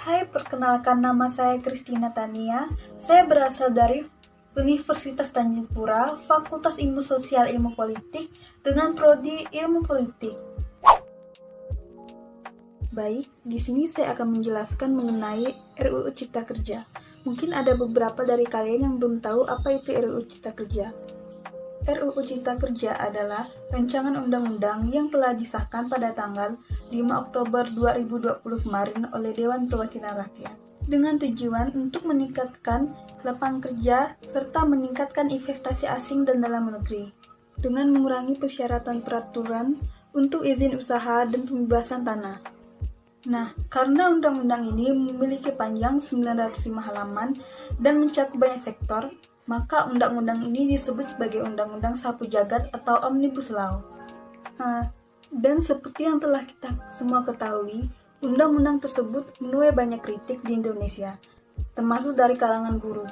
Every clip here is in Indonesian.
Hai, perkenalkan nama saya Christina Tania. Saya berasal dari Universitas Tanjung Pura, Fakultas Ilmu Sosial Ilmu Politik dengan prodi Ilmu Politik. Baik, di sini saya akan menjelaskan mengenai RUU Cipta Kerja. Mungkin ada beberapa dari kalian yang belum tahu apa itu RUU Cipta Kerja. RUU Cipta Kerja adalah rancangan undang-undang yang telah disahkan pada tanggal 5 Oktober 2020 kemarin oleh Dewan Perwakilan Rakyat dengan tujuan untuk meningkatkan lapangan kerja serta meningkatkan investasi asing dan dalam negeri dengan mengurangi persyaratan peraturan untuk izin usaha dan pembebasan tanah. Nah, karena undang-undang ini memiliki panjang 905 halaman dan mencakup banyak sektor, maka undang-undang ini disebut sebagai Undang-Undang Sapu Jagat atau Omnibus Law. Dan seperti yang telah kita semua ketahui, undang-undang tersebut menuai banyak kritik di Indonesia, termasuk dari kalangan buruh,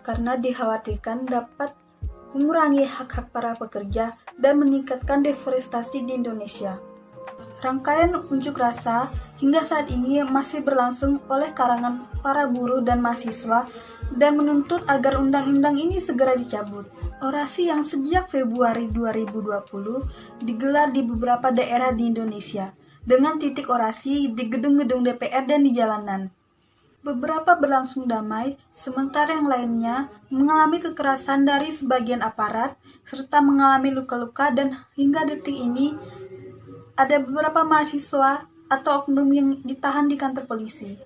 karena dikhawatirkan dapat mengurangi hak-hak para pekerja dan meningkatkan deforestasi di Indonesia. Rangkaian unjuk rasa hingga saat ini masih berlangsung oleh kalangan para buruh dan mahasiswa dan menuntut agar undang-undang ini segera dicabut. Orasi yang sejak Februari 2020 digelar di beberapa daerah di Indonesia dengan titik orasi di gedung-gedung DPR dan di jalanan. Beberapa berlangsung damai, sementara yang lainnya mengalami kekerasan dari sebagian aparat serta mengalami luka-luka dan hingga detik ini ada beberapa mahasiswa atau oknum yang ditahan di kantor polisi.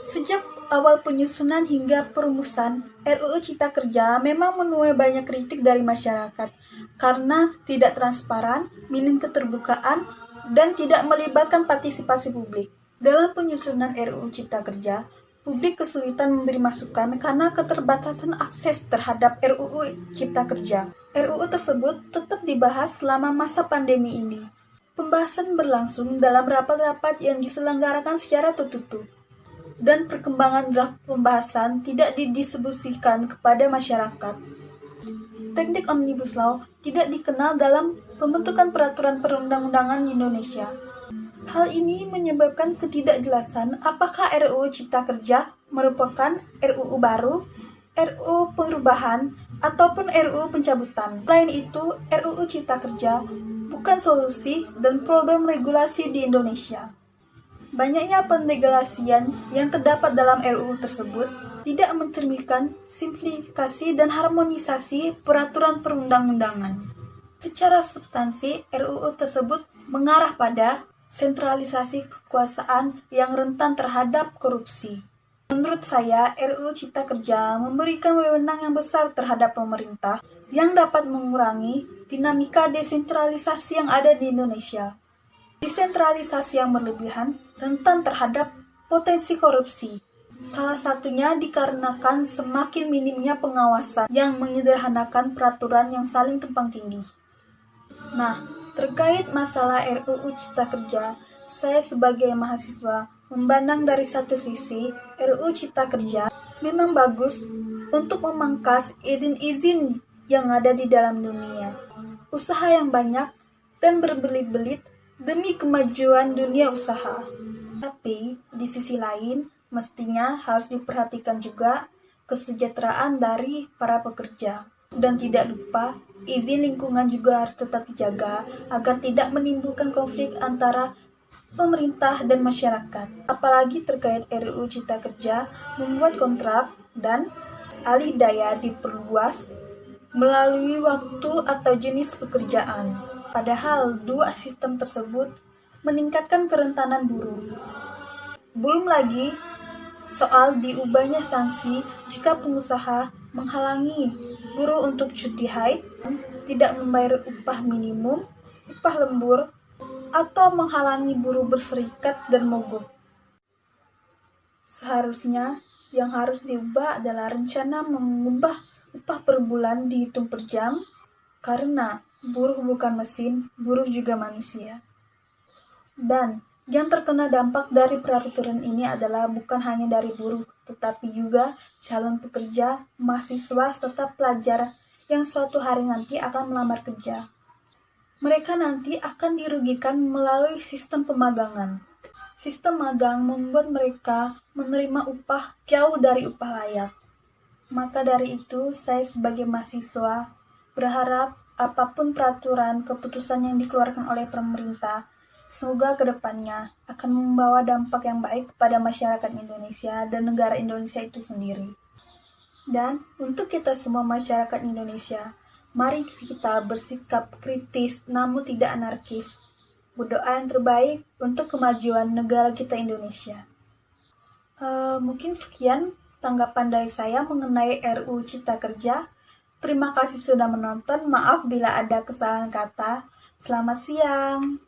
Sejak awal penyusunan hingga perumusan RUU Cipta Kerja memang menuai banyak kritik dari masyarakat karena tidak transparan, minim keterbukaan, dan tidak melibatkan partisipasi publik. Dalam penyusunan RUU Cipta Kerja, publik kesulitan memberi masukan karena keterbatasan akses terhadap RUU Cipta Kerja. RUU tersebut tetap dibahas selama masa pandemi ini. Pembahasan berlangsung dalam rapat-rapat yang diselenggarakan secara tertutup, dan perkembangan draft pembahasan tidak didistribusikan kepada masyarakat. Teknik Omnibus Law tidak dikenal dalam pembentukan peraturan perundang-undangan di Indonesia. Hal ini menyebabkan ketidakjelasan apakah RUU Cipta Kerja merupakan RUU baru, RUU perubahan, ataupun RUU pencabutan. Selain itu, RUU Cipta Kerja bukan solusi dan problem regulasi di Indonesia. Banyaknya penregulasian yang terdapat dalam RUU tersebut tidak mencerminkan simplifikasi dan harmonisasi peraturan perundang-undangan. Secara substansi, RUU tersebut mengarah pada sentralisasi kekuasaan yang rentan terhadap korupsi. Menurut saya, RUU Cipta Kerja memberikan wewenang yang besar terhadap pemerintah yang dapat mengurangi dinamika desentralisasi yang ada di Indonesia. Desentralisasi yang berlebihan rentan terhadap potensi korupsi. Salah satunya dikarenakan semakin minimnya pengawasan yang menyederhanakan peraturan yang saling tumpang tindih. Nah, terkait masalah RUU Cipta Kerja, saya sebagai mahasiswa memandang dari satu sisi, RUU Cipta Kerja memang bagus untuk memangkas izin-izin yang ada di dalam dunia. Usaha yang banyak dan berbelit-belit demi kemajuan dunia usaha. Tapi, di sisi lain, mestinya harus diperhatikan juga kesejahteraan dari para pekerja. Dan tidak lupa, izin lingkungan juga harus tetap dijaga agar tidak menimbulkan konflik antara pemerintah dan masyarakat. Apalagi terkait RUU Cipta Kerja membuat kontrak dan alih daya diperluas melalui waktu atau jenis pekerjaan. Padahal dua sistem tersebut meningkatkan kerentanan buruh. Belum lagi soal diubahnya sanksi jika pengusaha menghalangi buruh untuk cuti haid, tidak membayar upah minimum, upah lembur, atau menghalangi buruh berserikat dan mogok. Seharusnya yang harus diubah adalah rencana mengubah upah per bulan dihitung per jam, karena buruh bukan mesin, buruh juga manusia. Dan yang terkena dampak dari peraturan ini adalah bukan hanya dari buruh, tetapi juga calon pekerja, mahasiswa, serta pelajar yang suatu hari nanti akan melamar kerja. Mereka nanti akan dirugikan melalui sistem pemagangan. Sistem magang membuat mereka menerima upah jauh dari upah layak. Maka dari itu, saya sebagai mahasiswa berharap apapun peraturan keputusan yang dikeluarkan oleh pemerintah, semoga kedepannya akan membawa dampak yang baik kepada masyarakat Indonesia dan negara Indonesia itu sendiri. Dan untuk kita semua masyarakat Indonesia, mari kita bersikap kritis namun tidak anarkis. Berdoa yang terbaik untuk kemajuan negara kita Indonesia. Mungkin sekian tanggapan dari saya mengenai RUU Cipta Kerja. Terima kasih sudah menonton. Maaf bila ada kesalahan kata. Selamat siang.